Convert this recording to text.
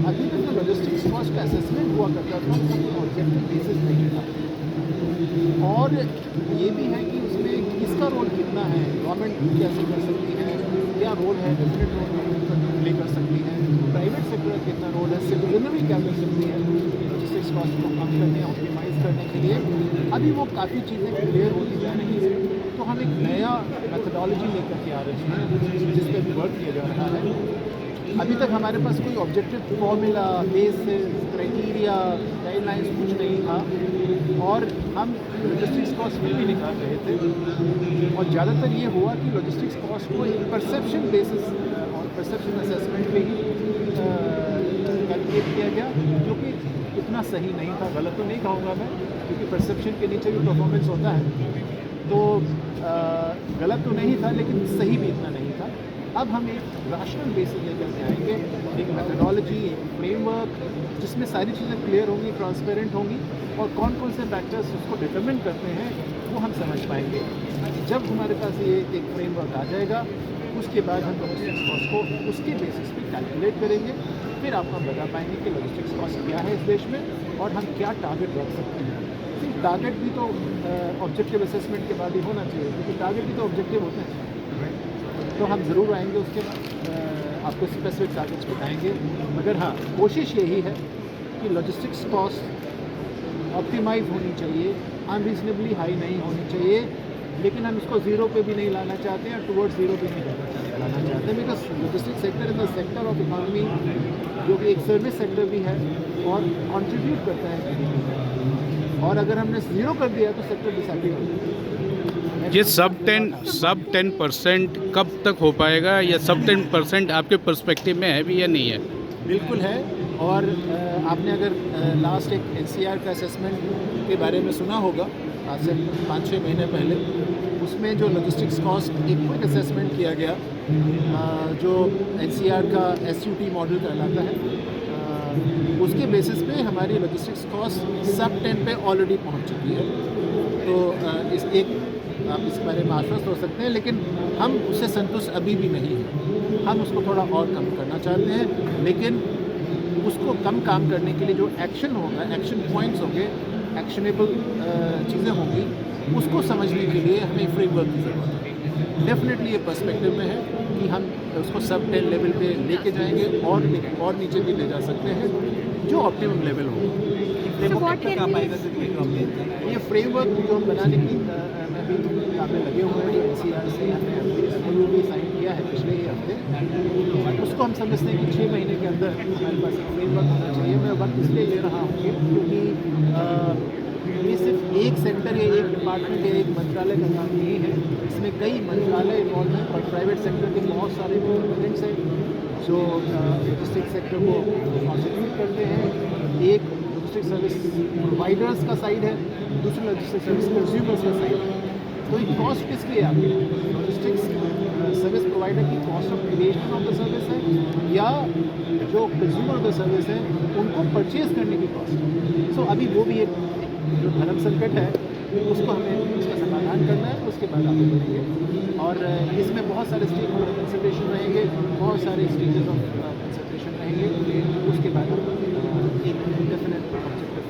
अभी तक जो लॉजिस्टिक्स कॉस्ट का असेसमेंट हुआ करता था उसका ऑब्जेक्टिव बेसिस नहीं था, और ये भी है कि उसमें किसका रोल कितना है, गवर्नमेंट कैसे कर सकती है, क्या रोल है, डेफिनेट रोल गवर्नमेंट प्ले कर सकती है, प्राइवेट सेक्टर का कितना रोल है, सिटीजनरी क्या कर सकती है लॉजिस्टिक्स कॉस्ट को कम करने, ऑप्टिमाइज़ करने के लिए। अभी वो काफ़ी चीज़ें क्लियर होती जा रही हैं, तो हम एक नया मेथडोलॉजी लेकर के आ रहे हैं जिस पर वर्क किया जा रहा है। अभी तक हमारे पास कोई objective formula, basis, criteria, guidelines कुछ नहीं था, और हम लॉजिस्टिक्स कॉस्ट फिर भी निकाल रहे थे। और ज़्यादातर ये हुआ कि लॉजिस्टिक्स कॉस्ट को एक परसेप्शन बेसिस और परसेप्शन असेसमेंट पे ही कैलकुलेट किया गया, जो कि इतना सही नहीं था। गलत तो नहीं कहूँगा मैं, क्योंकि परसेप्शन के नीचे भी परफॉर्मेंस होता है, तो गलत तो नहीं था, लेकिन सही भी इतना नहीं था। अब हम एक रैशनल बेसिस लेकर के आएंगे, एक मेथडोलॉजी, एक फ्रेमवर्क, जिसमें सारी चीज़ें क्लियर होंगी, ट्रांसपेरेंट होंगी, और कौन कौन से फैक्टर्स उसको डिटरमिन करते हैं वो हम समझ पाएंगे। जब हमारे पास ये एक फ्रेमवर्क आ जाएगा, उसके बाद हम लॉजिस्टिक्स कॉस्ट को उसके बेसिस पे कैलकुलेट करेंगे। फिर आप हम बता पाएंगे कि लॉजिस्टिक्स कॉस्ट क्या है इस देश में, और हम क्या टारगेट रख सकते हैं। टारगेट भी तो ऑब्जेक्टिव असेसमेंट के बाद ही होना चाहिए, क्योंकि टारगेट भी तो ऑब्जेक्टिव होते हैं। तो हम ज़रूर आएंगे उसके बाद आपको स्पेसिफिक टारगेट्स बताएंगे, मगर हाँ, कोशिश यही है कि लॉजिस्टिक्स कॉस्ट ऑप्टिमाइज होनी चाहिए, अनरीजनेबली हाई नहीं होनी चाहिए, लेकिन हम इसको ज़ीरो पे भी नहीं लाना चाहते हैं, टुवर्ड्स ज़ीरो भी नहीं लाना चाहते हैं, because logistics sector is the sector of economy, जो कि एक सर्विस सेक्टर भी है और कंट्रीब्यूट करता है GDP में। और अगर हमने ज़ीरो कर दिया तो सेक्टर डिसएबिलिटी हो जाएगा। ये सब 10% कब तक हो पाएगा, या सब 10% आपके पर्सपेक्टिव में है भी या नहीं है? बिल्कुल है, और आपने अगर लास्ट एक NCR का असेसमेंट के बारे में सुना होगा, आज से 5-6 महीने पहले, उसमें जो लॉजिस्टिक्स कॉस्ट एक क्विक असेसमेंट किया गया, जो NCR का SUT मॉडल कहलाता है, उसके बेसिस पे हमारी लॉजिस्टिक्स कॉस्ट सब 10 पे ऑलरेडी पहुंच चुकी है। तो आप इस बारे में आश्वस्त हो सकते हैं, लेकिन हम उससे संतुष्ट अभी भी नहीं हैं। हम उसको थोड़ा और कम करना चाहते हैं, लेकिन उसको कम काम करने के लिए जो एक्शन होगा, एक्शन पॉइंट्स होंगे, एक्शनेबल चीज़ें होंगी, उसको समझने के लिए हमें फ्रेमवर्क की ज़रूरत है। डेफिनेटली ये पर्सपेक्टिव में है कि हम उसको सब 10 लेवल पे लेके जाएंगे, और नीचे भी ले जा सकते हैं, जो ऑप्टिमम लेवल होगा। ये फ्रेमवर्क जो हम बनाने की में भी काफ़ी लगे हुए हैं, NCR से हमने MOU भी साइन किया है पिछले ही हफ्ते। उसको हम समझते हैं कि 6 महीने के अंदर हमारे पास एक फ्रेमवर्क होना चाहिए। मैं वक्त इसलिए ले रहा हूँ क्योंकि ये सिर्फ एक सेक्टर या एक डिपार्टमेंट या एक मंत्रालय का काम नहीं है, इसमें कई मंत्रालय इन्वॉल्व हैं, और प्राइवेट सेक्टर के बहुत सारे डिपार्टमेंट्स हैं जो लॉजिस्टिक्स सेक्टर को कॉन्स्टिट्यूट करते हैं। एक लॉजिस्टिक सर्विस प्रोवाइडर्स का साइड है, दूसरी लॉजिस्टिक सर्विस कंज्यूमर्स का साइड है। तो ये कॉस्ट किसकी है आपकी? लॉजिस्टिक्स सर्विस प्रोवाइडर की cost of creation of the service है, या जो कंज्यूमर ऑफ द सर्विस है उनको परचेज करने की कॉस्ट। सो अभी वो भी एक जो धर्म संकट है, उसको हमें उसका समाधान करना है, उसके बाद आगे बढ़ेंगे। और इसमें बहुत सारे स्टेक होल्डर कंसल्टेशन रहेंगे, बहुत सारे स्टेजेस ऑफ कंसल्टेशन रहेंगे, उसके बाद हम एक डेफिनेट ऑब्जेक्टिव